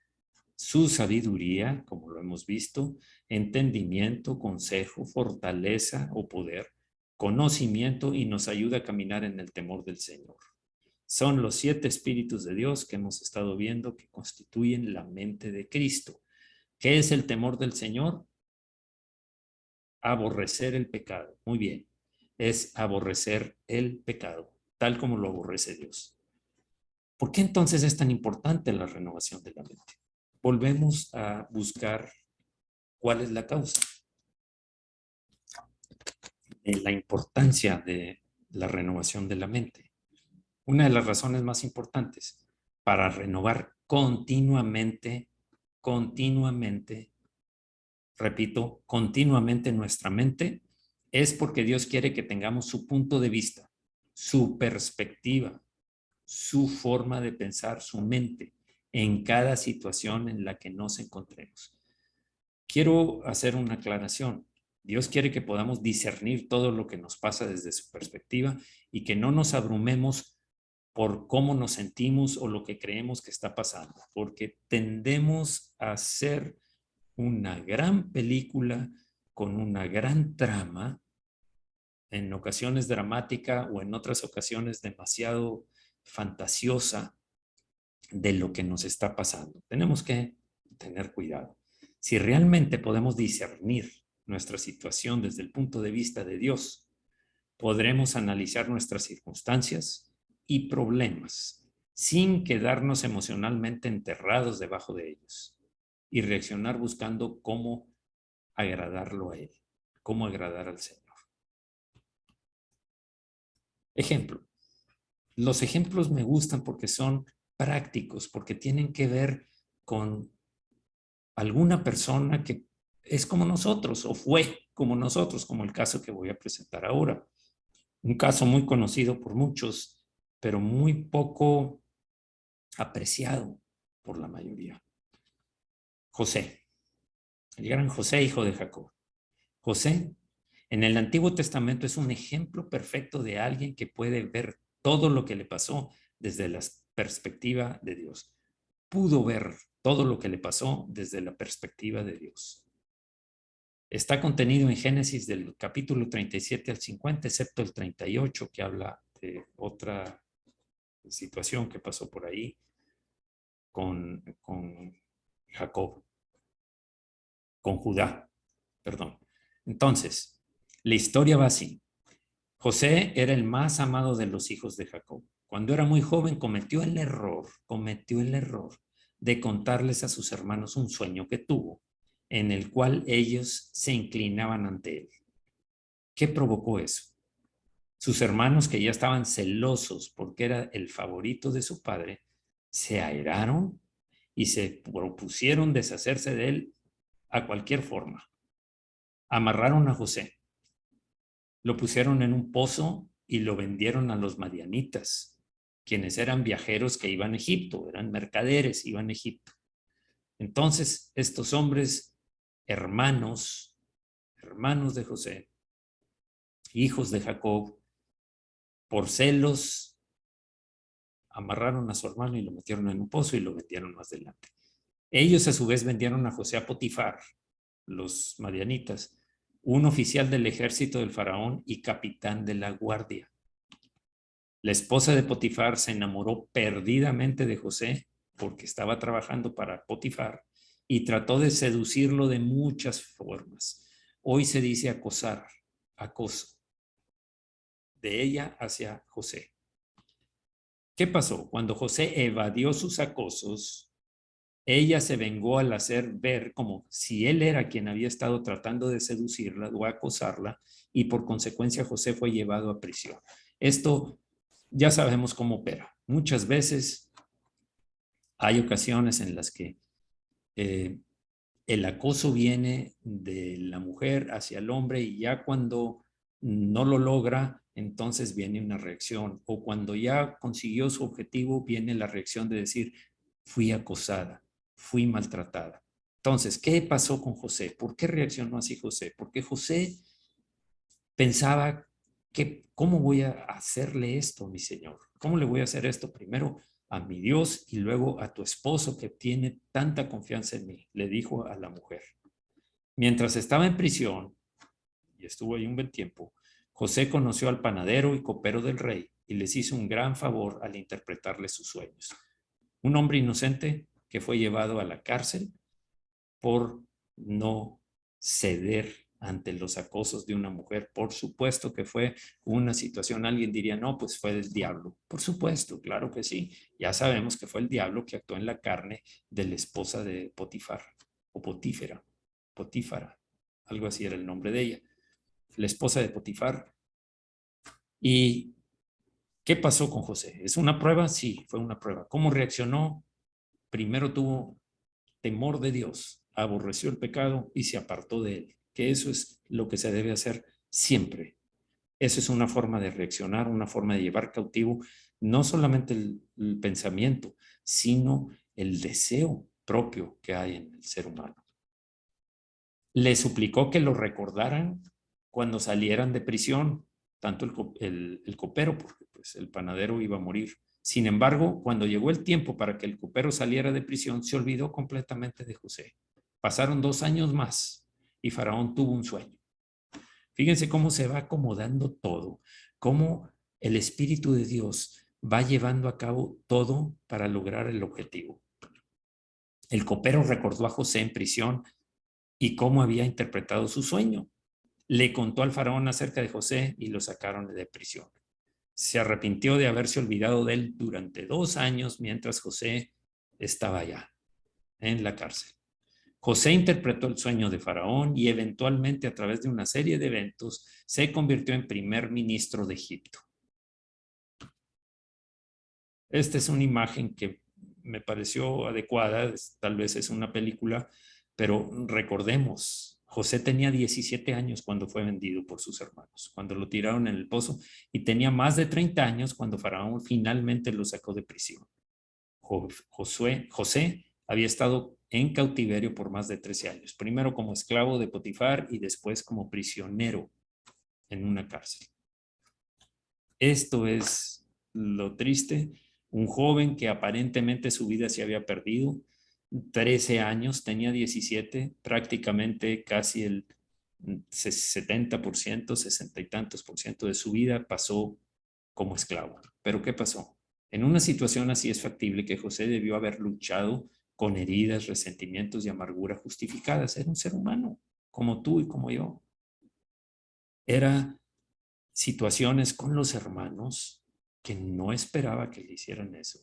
su sabiduría, como lo hemos visto, entendimiento, consejo, fortaleza o poder, conocimiento y nos ayuda a caminar en el temor del Señor. Son los 7 espíritus de Dios que hemos estado viendo que constituyen la mente de Cristo. ¿Qué es el temor del Señor? Aborrecer el pecado. Muy bien. Es aborrecer el pecado, tal como lo aborrece Dios. ¿Por qué entonces es tan importante la renovación de la mente? Volvemos a buscar cuál es la causa de la importancia de la renovación de la mente. Una de las razones más importantes para renovar continuamente, repito, continuamente nuestra mente, es porque Dios quiere que tengamos su punto de vista, su perspectiva, su forma de pensar, su mente, en cada situación en la que nos encontremos. Quiero hacer una aclaración. Dios quiere que podamos discernir todo lo que nos pasa desde su perspectiva y que no nos abrumemos por cómo nos sentimos o lo que creemos que está pasando, porque tendemos a hacer una gran película con una gran trama, en ocasiones dramática o en otras ocasiones demasiado fantasiosa de lo que nos está pasando. Tenemos que tener cuidado. Si realmente podemos discernir nuestra situación desde el punto de vista de Dios, podremos analizar nuestras circunstancias y problemas sin quedarnos emocionalmente enterrados debajo de ellos y reaccionar buscando cómo agradarlo a Él, cómo agradar al Señor. Ejemplo. Los ejemplos me gustan porque son prácticos, porque tienen que ver con alguna persona que es como nosotros o fue como nosotros, como el caso que voy a presentar ahora. Un caso muy conocido por muchos, pero muy poco apreciado por la mayoría. José, el gran José, hijo de Jacob. José, en el Antiguo Testamento es un ejemplo perfecto de alguien que puede ver todo lo que le pasó desde la perspectiva de Dios. Pudo ver todo lo que le pasó desde la perspectiva de Dios. Está contenido en Génesis del capítulo 37 al 50, excepto el 38, que habla de otra situación que pasó por ahí con Jacob, con Judá, perdón. Entonces, la historia va así. José era el más amado de los hijos de Jacob. Cuando era muy joven cometió el error de contarles a sus hermanos un sueño que tuvo, en el cual ellos se inclinaban ante él. ¿Qué provocó eso? Sus hermanos, que ya estaban celosos porque era el favorito de su padre, se airaron y se propusieron deshacerse de él a cualquier forma. Amarraron a José, lo pusieron en un pozo y lo vendieron a los madianitas. quienes eran viajeros que iban a Egipto, eran mercaderes, iban a Egipto. Entonces, estos hombres, hermanos de José, hijos de Jacob, por celos, amarraron a su hermano y lo metieron en un pozo y lo vendieron más adelante. Ellos a su vez vendieron a José a Potifar, los madianitas, un oficial del ejército del faraón y capitán de la guardia. La esposa de Potifar se enamoró perdidamente de José porque estaba trabajando para Potifar y trató de seducirlo de muchas formas. Hoy se dice acosar, acoso, de ella hacia José. ¿Qué pasó? Cuando José evadió sus acosos, ella se vengó al hacer ver como si él era quien había estado tratando de seducirla o acosarla, y por consecuencia José fue llevado a prisión. Esto ya sabemos cómo opera. Muchas veces hay ocasiones en las que el acoso viene de la mujer hacia el hombre y ya cuando no lo logra, entonces viene una reacción, o cuando ya consiguió su objetivo, viene la reacción de decir, fui acosada, fui maltratada. Entonces, ¿qué pasó con José? ¿Por qué reaccionó así José? Porque José pensaba que, ¿cómo voy a hacerle esto, mi Señor? ¿Cómo le voy a hacer esto? Primero a mi Dios y luego a tu esposo que tiene tanta confianza en mí, le dijo a la mujer. Mientras estaba en prisión, y estuvo ahí un buen tiempo, José conoció al panadero y copero del rey y les hizo un gran favor al interpretarle sus sueños. Un hombre inocente que fue llevado a la cárcel por no ceder ante los acosos de una mujer. Por supuesto que fue una situación, alguien diría, no, pues fue del diablo. Por supuesto, claro que sí. Ya sabemos que fue el diablo que actuó en la carne de la esposa de Potifar, o Potífara, algo así era el nombre de ella, la esposa de Potifar. ¿Y qué pasó con José? ¿Es una prueba? Sí, fue una prueba. ¿Cómo reaccionó? Primero tuvo temor de Dios, aborreció el pecado y se apartó de él, que eso es lo que se debe hacer siempre. Eso es una forma de reaccionar, una forma de llevar cautivo no solamente el pensamiento, sino el deseo propio que hay en el ser humano. Le suplicó que lo recordaran cuando salieran de prisión, tanto el copero, porque pues, el panadero iba a morir. Sin embargo, cuando llegó el tiempo para que el copero saliera de prisión, se olvidó completamente de José. Pasaron 2 años más y Faraón tuvo un sueño. Fíjense cómo se va acomodando todo, cómo el Espíritu de Dios va llevando a cabo todo para lograr el objetivo. El copero recordó a José en prisión y cómo había interpretado su sueño. Le contó al faraón acerca de José y lo sacaron de prisión. Se arrepintió de haberse olvidado de él durante 2 años mientras José estaba allá, en la cárcel. José interpretó el sueño de Faraón y eventualmente a través de una serie de eventos se convirtió en primer ministro de Egipto. Esta es una imagen que me pareció adecuada, tal vez es una película, pero recordemos, José tenía 17 años cuando fue vendido por sus hermanos, cuando lo tiraron en el pozo, y tenía más de 30 años cuando Faraón finalmente lo sacó de prisión. José había estado en cautiverio por más de 13 años, primero como esclavo de Potifar y después como prisionero en una cárcel. Esto es lo triste. Un joven que aparentemente su vida se había perdido, 13 años, tenía 17, prácticamente casi el 70%, 60 y tantos por ciento de su vida pasó como esclavo. ¿Pero qué pasó? En una situación así es factible que José debió haber luchado con heridas, resentimientos y amargura justificadas. Era un ser humano, como tú y como yo. Era situaciones con los hermanos que no esperaba que le hicieran eso.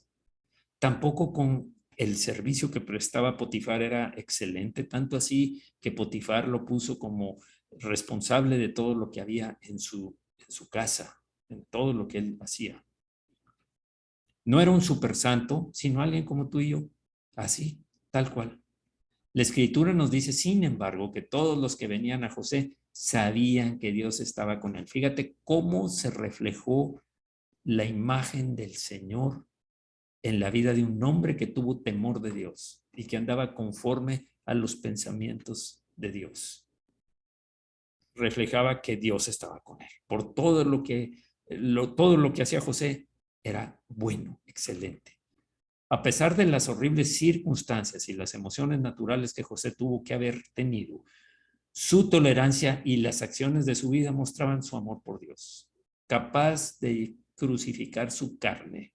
Tampoco con el servicio que prestaba Potifar era excelente, tanto así que Potifar lo puso como responsable de todo lo que había en su casa, en todo lo que él hacía. No era un super santo, sino alguien como tú y yo, así, tal cual. La escritura nos dice, sin embargo, que todos los que venían a José sabían que Dios estaba con él. Fíjate cómo se reflejó la imagen del Señor en la vida de un hombre que tuvo temor de Dios y que andaba conforme a los pensamientos de Dios. Reflejaba que Dios estaba con él. Por todo lo que hacía José era bueno, excelente. A pesar de las horribles circunstancias y las emociones naturales que José tuvo que haber tenido, su tolerancia y las acciones de su vida mostraban su amor por Dios, capaz de crucificar su carne,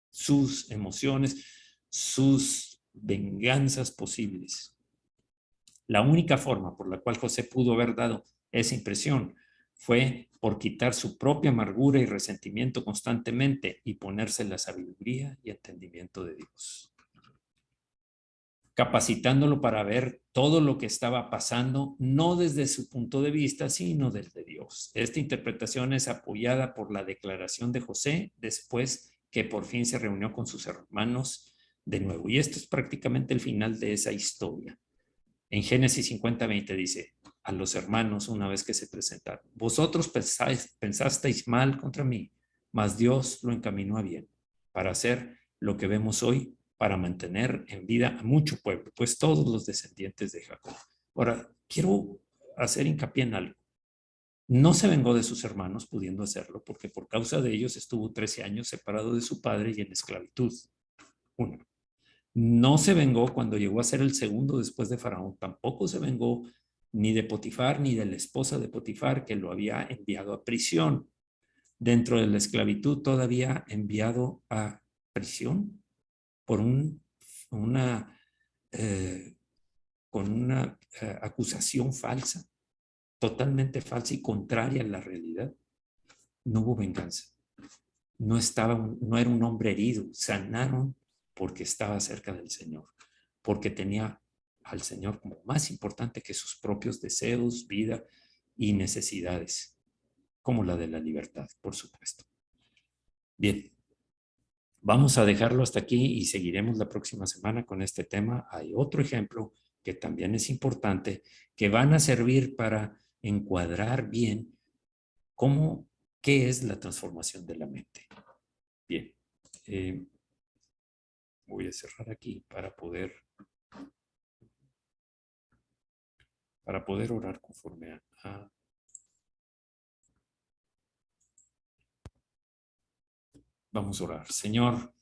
sus emociones, sus venganzas posibles. La única forma por la cual José pudo haber dado esa impresión fue por quitar su propia amargura y resentimiento constantemente y ponerse la sabiduría y entendimiento de Dios, capacitándolo para ver todo lo que estaba pasando, no desde su punto de vista, sino desde Dios. Esta interpretación es apoyada por la declaración de José después que por fin se reunió con sus hermanos de nuevo. Y esto es prácticamente el final de esa historia. En Génesis 50:20 dice a los hermanos una vez que se presentaron: vosotros pensasteis mal contra mí, mas Dios lo encaminó a bien para hacer lo que vemos hoy, para mantener en vida a mucho pueblo, pues todos los descendientes de Jacob. Ahora, quiero hacer hincapié en algo. No se vengó de sus hermanos pudiendo hacerlo, porque por causa de ellos estuvo 13 años separado de su padre y en esclavitud. Uno. No se vengó cuando llegó a ser el segundo después de Faraón. Tampoco se vengó ni de Potifar ni de la esposa de Potifar, que lo había enviado a prisión. Dentro de la esclavitud todavía enviado a prisión por una, con una acusación falsa, totalmente falsa y contraria a la realidad. No hubo venganza. No era un hombre herido. Sanaron porque estaba cerca del Señor, porque tenía al Señor como más importante que sus propios deseos, vida y necesidades, como la de la libertad, por supuesto. Bien, vamos a dejarlo hasta aquí y seguiremos la próxima semana con este tema. Hay otro ejemplo que también es importante, que van a servir para encuadrar bien qué es la transformación de la mente. Bien, voy a cerrar aquí para poder orar conforme a Vamos a orar. Señor,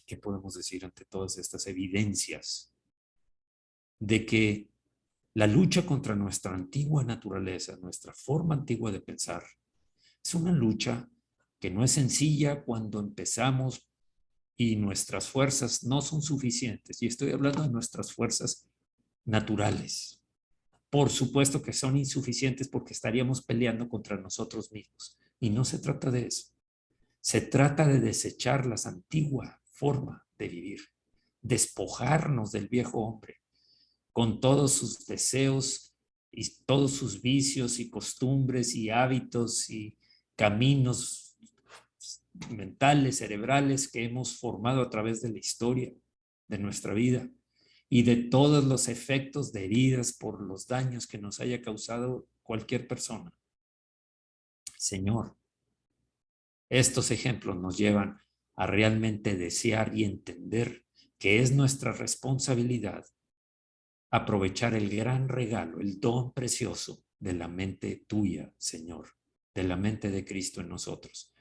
¿qué podemos decir ante todas estas evidencias de que la lucha contra nuestra antigua naturaleza, nuestra forma antigua de pensar, es una lucha que no es sencilla cuando empezamos y nuestras fuerzas no son suficientes? Y estoy hablando de nuestras fuerzas naturales. Por supuesto que son insuficientes porque estaríamos peleando contra nosotros mismos. Y no se trata de eso. Se trata de desechar la antigua forma de vivir, despojarnos del viejo hombre con todos sus deseos y todos sus vicios y costumbres y hábitos y caminos mentales, cerebrales que hemos formado a través de la historia de nuestra vida y de todos los efectos de heridas por los daños que nos haya causado cualquier persona. Señor, estos ejemplos nos llevan a realmente desear y entender que es nuestra responsabilidad aprovechar el gran regalo, el don precioso de la mente tuya, Señor, de la mente de Cristo en nosotros,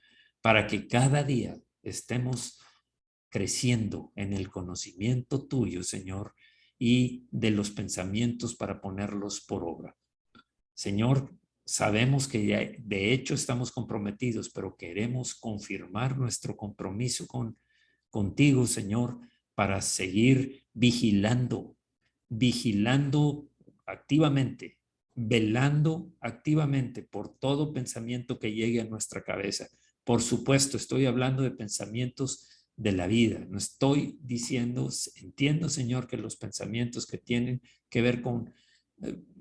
para que cada día estemos creciendo en el conocimiento tuyo, Señor, y de los pensamientos para ponerlos por obra. Señor, sabemos que de hecho estamos comprometidos, pero queremos confirmar nuestro compromiso contigo, Señor, para seguir vigilando activamente, velando activamente por todo pensamiento que llegue a nuestra cabeza. Por supuesto, estoy hablando de pensamientos de la vida. No estoy diciendo, entiendo, Señor, que los pensamientos que tienen que ver con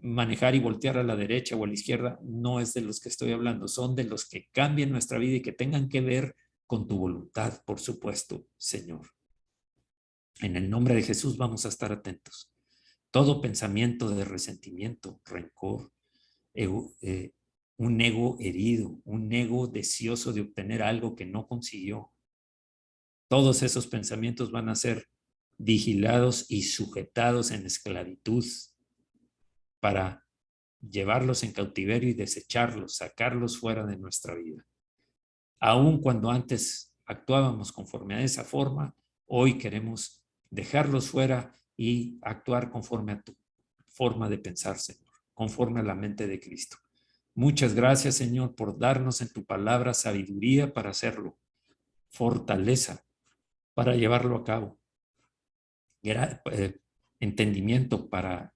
manejar y voltear a la derecha o a la izquierda no es de los que estoy hablando, son de los que cambien nuestra vida y que tengan que ver con tu voluntad, por supuesto, Señor. En el nombre de Jesús vamos a estar atentos. Todo pensamiento de resentimiento, rencor, un ego herido, un ego deseoso de obtener algo que no consiguió. Todos esos pensamientos van a ser vigilados y sujetados en esclavitud para llevarlos en cautiverio y desecharlos, sacarlos fuera de nuestra vida. Aun cuando antes actuábamos conforme a esa forma, hoy queremos dejarlos fuera y actuar conforme a tu forma de pensar, Señor, conforme a la mente de Cristo. Muchas gracias, Señor, por darnos en tu palabra sabiduría para hacerlo, fortaleza para llevarlo a cabo, entendimiento para,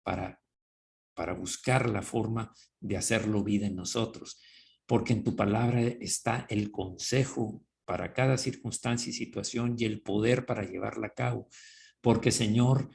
para buscar la forma de hacerlo vida en nosotros, porque en tu palabra está el consejo para cada circunstancia y situación y el poder para llevarla a cabo, porque Señor,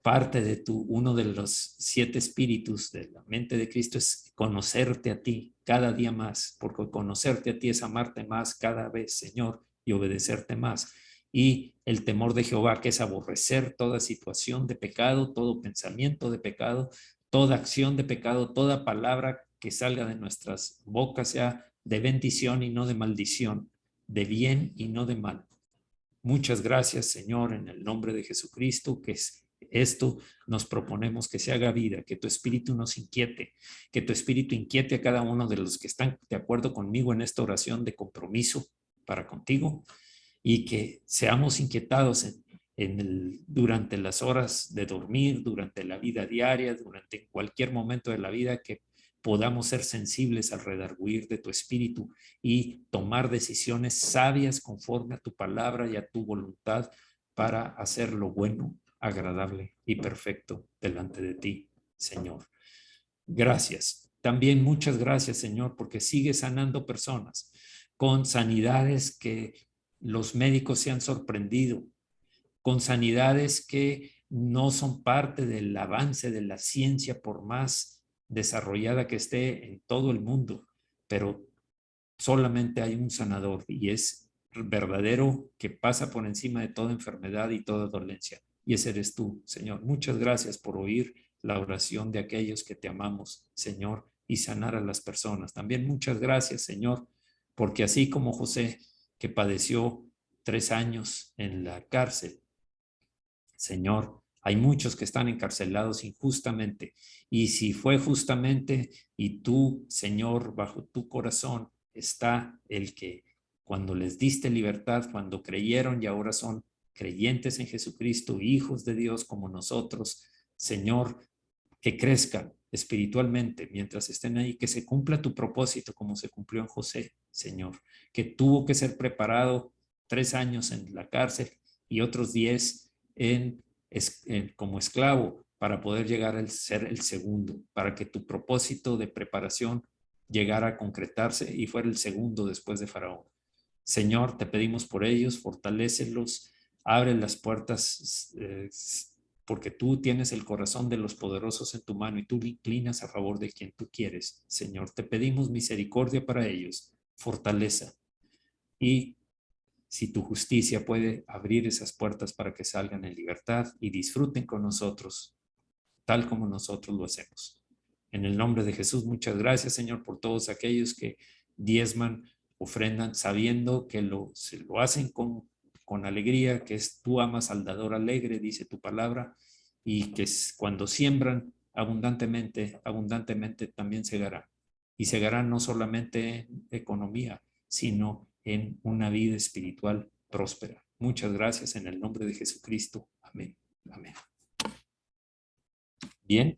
parte de uno de los 7 espíritus de la mente de Cristo es conocerte a ti cada día más, porque conocerte a ti es amarte más cada vez, Señor, y obedecerte más. Y el temor de Jehová, que es aborrecer toda situación de pecado, todo pensamiento de pecado, toda acción de pecado, toda palabra que salga de nuestras bocas sea de bendición y no de maldición, de bien y no de mal. Muchas gracias, Señor, en el nombre de Jesucristo, que es esto nos proponemos que se haga vida, que tu espíritu nos inquiete, que tu espíritu inquiete a cada uno de los que están de acuerdo conmigo en esta oración de compromiso para contigo y que seamos inquietados durante las horas de dormir, durante la vida diaria, durante cualquier momento de la vida, que podamos ser sensibles al redarguir de tu espíritu y tomar decisiones sabias conforme a tu palabra y a tu voluntad para hacer lo bueno, agradable y perfecto delante de ti, Señor. Gracias. También muchas gracias, Señor, porque sigue sanando personas con sanidades que los médicos se han sorprendido, con sanidades que no son parte del avance de la ciencia, por más desarrollada que esté en todo el mundo, pero solamente hay un sanador y es verdadero, que pasa por encima de toda enfermedad y toda dolencia. Y ese eres tú, Señor. Muchas gracias por oír la oración de aquellos que te amamos, Señor, y sanar a las personas. También muchas gracias, Señor, porque así como José, que padeció 3 años en la cárcel, Señor, hay muchos que están encarcelados injustamente. Y si fue justamente, y tú, Señor, bajo tu corazón está el que cuando les diste libertad, cuando creyeron y ahora son creyentes en Jesucristo, hijos de Dios como nosotros, Señor, que crezcan espiritualmente mientras estén ahí, que se cumpla tu propósito como se cumplió en José, Señor, que tuvo que ser preparado 3 años en la cárcel y otros 10 como esclavo para poder llegar a ser el segundo, para que tu propósito de preparación llegara a concretarse y fuera el segundo después de Faraón. Señor, te pedimos por ellos, fortalécelos, abre las puertas, porque tú tienes el corazón de los poderosos en tu mano y tú inclinas a favor de quien tú quieres. Señor, te pedimos misericordia para ellos, fortaleza. Y si tu justicia puede abrir esas puertas para que salgan en libertad y disfruten con nosotros, tal como nosotros lo hacemos. En el nombre de Jesús, muchas gracias, Señor, por todos aquellos que diezman, ofrendan, sabiendo que se lo hacen con alegría, que es tú amas al dador alegre, dice tu palabra, y que cuando siembran abundantemente, abundantemente también segará. Y segará no solamente en economía, sino en una vida espiritual próspera. Muchas gracias en el nombre de Jesucristo. Amén. Amén. Bien,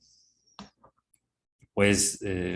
pues